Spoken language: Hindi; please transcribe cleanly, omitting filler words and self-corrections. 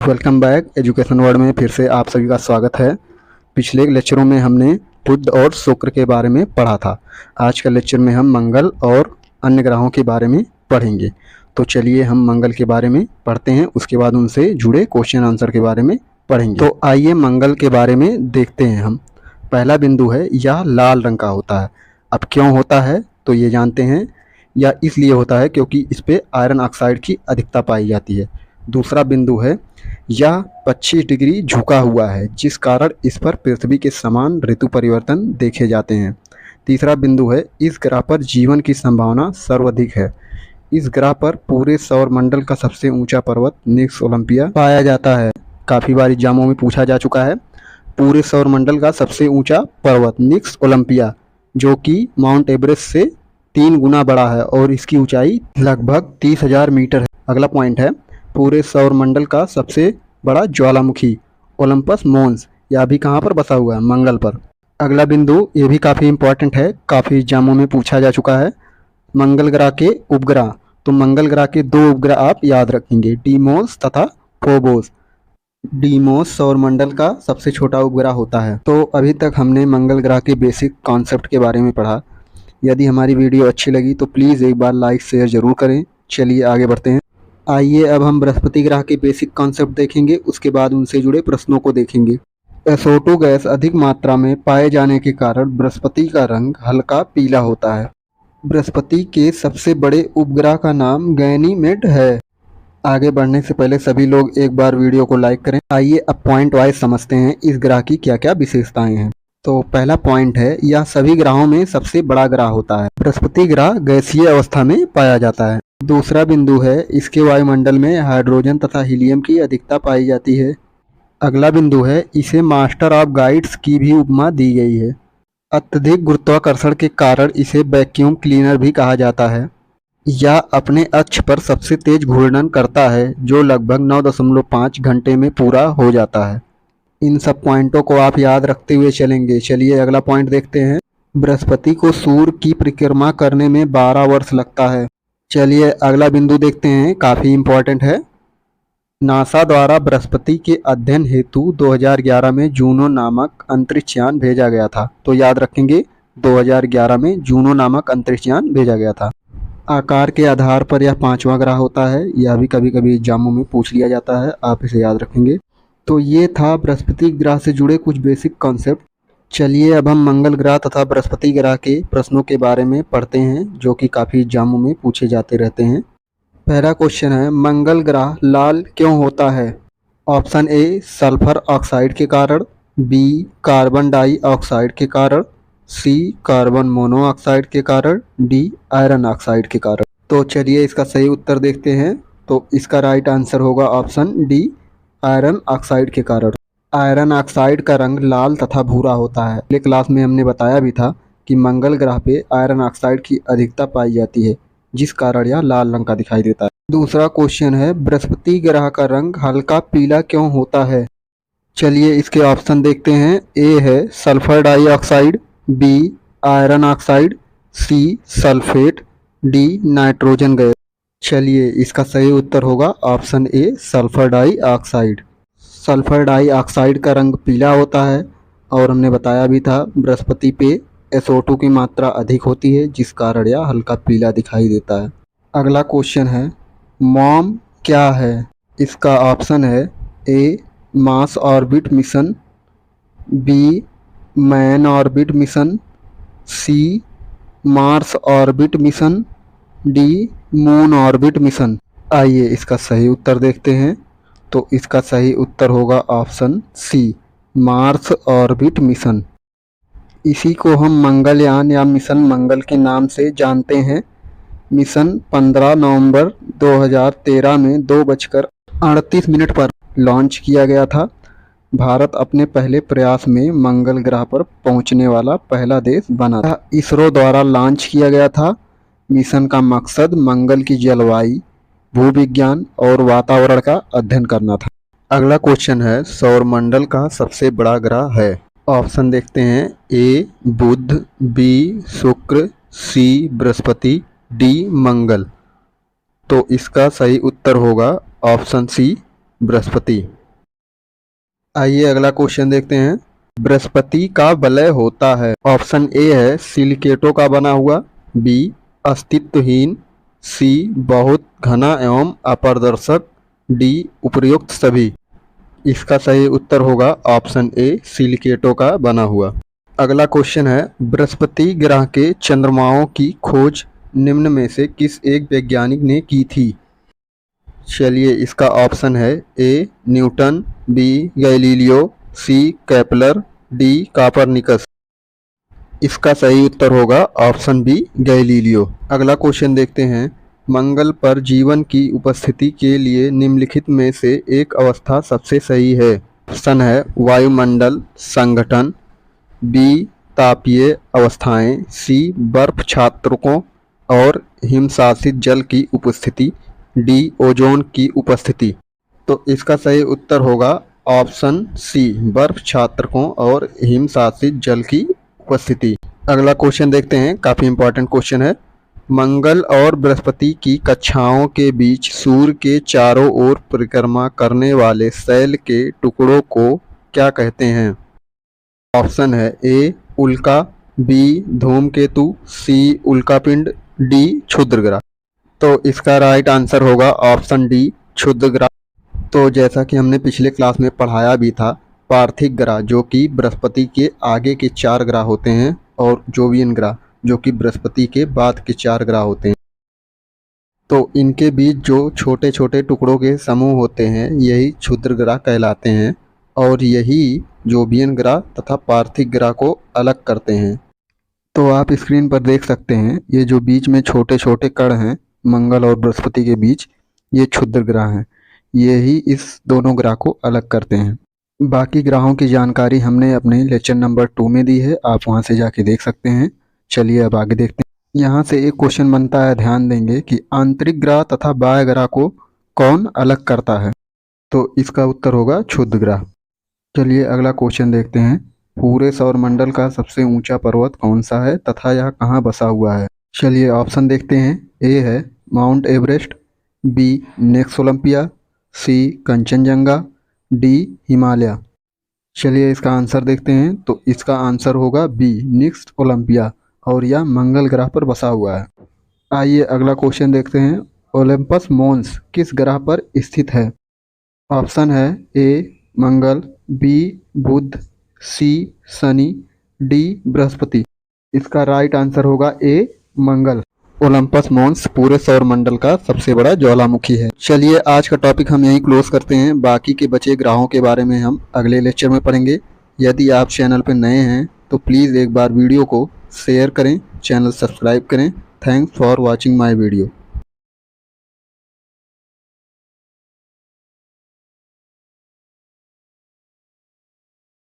वेलकम बैक एजुकेशन वर्ल्ड में फिर से आप सभी का स्वागत है। पिछले लेक्चरों में हमने बुध और शुक्र के बारे में पढ़ा था। आज का लेक्चर में हम मंगल और अन्य ग्रहों के बारे में पढ़ेंगे। तो चलिए हम मंगल के बारे में पढ़ते हैं, उसके बाद उनसे जुड़े क्वेश्चन आंसर के बारे में पढ़ेंगे। तो आइए मंगल के बारे में देखते हैं हम। पहला बिंदु है, यह लाल रंग का होता है। अब क्यों होता है तो ये जानते हैं। यह इसलिए होता है क्योंकि इस पे आयरन ऑक्साइड की अधिकता पाई जाती है। दूसरा बिंदु है, यह 25 डिग्री झुका हुआ है, जिस कारण इस पर पृथ्वी के समान ऋतु परिवर्तन देखे जाते हैं। तीसरा बिंदु है, इस ग्रह पर जीवन की संभावना सर्वाधिक है। इस ग्रह पर पूरे सौर मंडल का सबसे ऊंचा पर्वत निक्स ओलंपिया पाया जाता है। काफ़ी बार एग्जामों में पूछा जा चुका है। पूरे सौर मंडल का सबसे ऊंचा पर्वत निक्स ओलंपिया, जो कि माउंट एवरेस्ट से 3 गुना बड़ा है और इसकी ऊंचाई लगभग 30,000 मीटर है। अगला पॉइंट है, पूरे सौर मंडल का सबसे बड़ा ज्वालामुखी ओलंपस मोन्स, यह भी कहाँ पर बसा हुआ है? मंगल पर। अगला बिंदु ये भी काफ़ी इंपॉर्टेंट है, काफ़ी एग्जामों में पूछा जा चुका है। मंगल ग्रह के उपग्रह, तो मंगल ग्रह के 2 उपग्रह आप याद रखेंगे, डीमोस तथा फोबोस। डीमोस सौर मंडल का सबसे छोटा उपग्रह होता है। तो अभी तक हमने मंगल ग्रह के बेसिक कॉन्सेप्ट के बारे में पढ़ा। यदि हमारी वीडियो अच्छी लगी तो प्लीज़ एक बार लाइक शेयर ज़रूर करें। चलिए आगे बढ़ते हैं। आइए अब हम बृहस्पति ग्रह के बेसिक कॉन्सेप्ट देखेंगे, उसके बाद उनसे जुड़े प्रश्नों को देखेंगे। SO2 गैस अधिक मात्रा में पाए जाने के कारण बृहस्पति का रंग हल्का पीला होता है। बृहस्पति के सबसे बड़े उपग्रह का नाम गैनीमेड है। आगे बढ़ने से पहले सभी लोग एक बार वीडियो को लाइक करें। आइए अब पॉइंट वाइज समझते हैं इस ग्रह की क्या क्या विशेषताएं हैं। तो पहला पॉइंट है, यह सभी ग्रहों में सबसे बड़ा ग्रह होता है। बृहस्पति ग्रह गैसीय अवस्था में पाया जाता है। दूसरा बिंदु है, इसके वायुमंडल में हाइड्रोजन तथा हीलियम की अधिकता पाई जाती है। अगला बिंदु है, इसे मास्टर ऑफ गाइड्स की भी उपमा दी गई है। अत्यधिक गुरुत्वाकर्षण के कारण इसे वैक्यूम क्लीनर भी कहा जाता है। यह अपने अक्ष पर सबसे तेज घूर्णन करता है, जो लगभग 9.5 घंटे में पूरा हो जाता है। इन सब पॉइंटों को आप याद रखते हुए चलेंगे। चलिए अगला पॉइंट देखते हैं। बृहस्पति को सूर्य की परिक्रमा करने में 12 वर्ष लगता है। चलिए अगला बिंदु देखते हैं, काफ़ी इम्पोर्टेंट है। नासा द्वारा बृहस्पति के अध्ययन हेतु 2011 में जूनो नामक अंतरिक्ष यान भेजा गया था। तो याद रखेंगे, 2011 में जूनो नामक अंतरिक्ष यान भेजा गया था। आकार के आधार पर यह 5वां ग्रह होता है। यह भी कभी कभी एग्जामों में पूछ लिया जाता है, आप इसे याद रखेंगे। तो ये था बृहस्पति ग्रह से जुड़े कुछ बेसिक कॉन्सेप्ट। चलिए अब हम मंगल ग्रह तथा बृहस्पति ग्रह के प्रश्नों के बारे में पढ़ते हैं, जो कि काफ़ी एग्जामों में पूछे जाते रहते हैं। पहला क्वेश्चन है, मंगल ग्रह लाल क्यों होता है? ऑप्शन ए सल्फर ऑक्साइड के कारण, बी कार्बन डाइऑक्साइड के कारण, सी कार्बन मोनोऑक्साइड के कारण, डी आयरन ऑक्साइड के कारण। तो चलिए इसका सही उत्तर देखते हैं। तो इसका राइट आंसर होगा ऑप्शन डी, आयरन ऑक्साइड के कारण। आयरन ऑक्साइड का रंग लाल तथा भूरा होता है। पिछले क्लास में हमने बताया भी था कि मंगल ग्रह पे आयरन ऑक्साइड की अधिकता पाई जाती है, जिस कारण यह लाल रंग का दिखाई देता है। दूसरा क्वेश्चन है, बृहस्पति ग्रह का रंग हल्का पीला क्यों होता है? चलिए इसके ऑप्शन देखते हैं। ए है sulphur dioxide, B iron oxide, C sulphate, D nitrogen gas. चलिए इसका सही उत्तर होगा option A sulphur dioxide. Sulphur dioxide का रंग पीला होता है और हमने बताया भी था बृहस्पति पे SO2 की मात्रा अधिक होती है, जिस कारण यह हल्का पीला दिखाई देता है। अगला क्वेश्चन है, मॉम क्या है? इसका ऑप्शन है A Mars orbit mission, B man orbit mission, C Mars orbit mission, D moon orbit mission. आइए इसका सही उत्तर देखते हैं। तो इसका सही उत्तर होगा option C, Mars orbit mission. इसी को हम मंगलयान या मिशन मंगल के नाम से जानते हैं। मिशन 15 नवंबर 2013 में 2:38 पर लॉन्च किया गया था। भारत अपने पहले प्रयास में मंगल ग्रह पर पहुंचने वाला पहला देश बना था। इसरो द्वारा लॉन्च किया गया था। मिशन का मकसद मंगल की जलवायु, भूविज्ञान और वातावरण का अध्ययन करना था। अगला क्वेश्चन है, सौरमंडल का सबसे बड़ा ग्रह है? ऑप्शन देखते हैं। ए बुध, बी शुक्र, सी बृहस्पति, डी मंगल। तो इसका सही उत्तर होगा ऑप्शन सी, बृहस्पति। आइए अगला क्वेश्चन देखते हैं। बृहस्पति का वलय होता है। ऑप्शन ए है सिलिकेटों का बना हुआ, बी अस्तित्वहीन, सी बहुत घना एवं अपारदर्शक, डी उपर्युक्त सभी। इसका सही उत्तर होगा ऑप्शन ए सिलिकेटों का बना हुआ। अगला क्वेश्चन है बृहस्पति ग्रह के चंद्रमाओं की खोज निम्न में से किस एक वैज्ञानिक ने की थी। चलिए इसका ऑप्शन है A Newton, B Galileo, C Kepler, D Copernicus. इसका सही उत्तर होगा ऑप्शन बी गैलीलियो। अगला क्वेश्चन देखते हैं। मंगल पर जीवन की उपस्थिति के लिए निम्नलिखित में से एक अवस्था सबसे सही है। ऑप्शन है वायुमंडल संगठन, बी तापीय अवस्थाएं, सी बर्फ छात्रकों और हिमशासित जल की उपस्थिति, डी ओजोन की उपस्थिति। तो इसका सही उत्तर होगा ऑप्शन सी बर्फ छात्रकों और हिमशासित जल की उपस्थिति। अगला क्वेश्चन देखते हैं, काफी इंपॉर्टेंट क्वेश्चन है। मंगल और बृहस्पति की कक्षाओं के बीच सूर्य के चारों ओर परिक्रमा करने वाले शैल के टुकड़ों को क्या कहते हैं। ऑप्शन है ए उल्का, बी धूमकेतु, सी उल्कापिंड, डी क्षुद्रग्रह। तो इसका राइट आंसर होगा ऑप्शन डी क्षुद्रग्रह। तो जैसा कि हमने पिछले क्लास में पढ़ाया भी था, पार्थिव ग्रह जो कि बृहस्पति के आगे के 4 ग्रह होते हैं और जोवियन ग्रह जो कि बृहस्पति के बाद के 4 ग्रह होते हैं। तो इनके बीच जो छोटे छोटे टुकड़ों के समूह होते हैं यही क्षुद्र ग्रह कहलाते हैं और यही जोवियन ग्रह तथा पार्थिव ग्रह को अलग करते हैं। तो आप स्क्रीन पर देख सकते हैं ये जो बीच में छोटे छोटे कण हैं मंगल और बृहस्पति के बीच, ये क्षुद्र ग्रह हैं। यही इस दोनों ग्रह को अलग करते हैं। बाकी ग्रहों की जानकारी हमने अपने लेक्चर नंबर 2 में दी है, आप वहां से जाके देख सकते हैं। चलिए अब आगे देखते हैं। यहाँ से एक क्वेश्चन बनता है, ध्यान देंगे कि आंतरिक ग्रह तथा बाह्य ग्रह को कौन अलग करता है। तो इसका उत्तर होगा क्षुद्र ग्रह। चलिए अगला क्वेश्चन देखते हैं। पूरे सौर मंडल का सबसे ऊंचा पर्वत कौन सा है तथा यह कहाँ बसा हुआ है। चलिए ऑप्शन देखते हैं। ए है Mount Everest, B next Olympia, C Kanchenjunga, D Himalaya. चलिए इसका आंसर देखते हैं। तो इसका आंसर होगा बी नेक्स्ट ओलंपिया और यह मंगल ग्रह पर बसा हुआ है। आइए अगला क्वेश्चन देखते हैं। ओलंपस मोन्स किस ग्रह पर स्थित है। ऑप्शन है ए मंगल, बी बुध, सी शनि, डी बृहस्पति। इसका राइट आंसर होगा ए मंगल। ओलंपस मोन्स पूरे सौर मंडल का सबसे बड़ा ज्वालामुखी है। चलिए आज का टॉपिक हम यहीं क्लोज करते हैं। बाकी के बचे ग्रहों के बारे में हम अगले लेक्चर में पढ़ेंगे। यदि आप चैनल पर नए हैं तो प्लीज़ एक बार वीडियो को शेयर करें, चैनल सब्सक्राइब करें। Thanks for watching my video.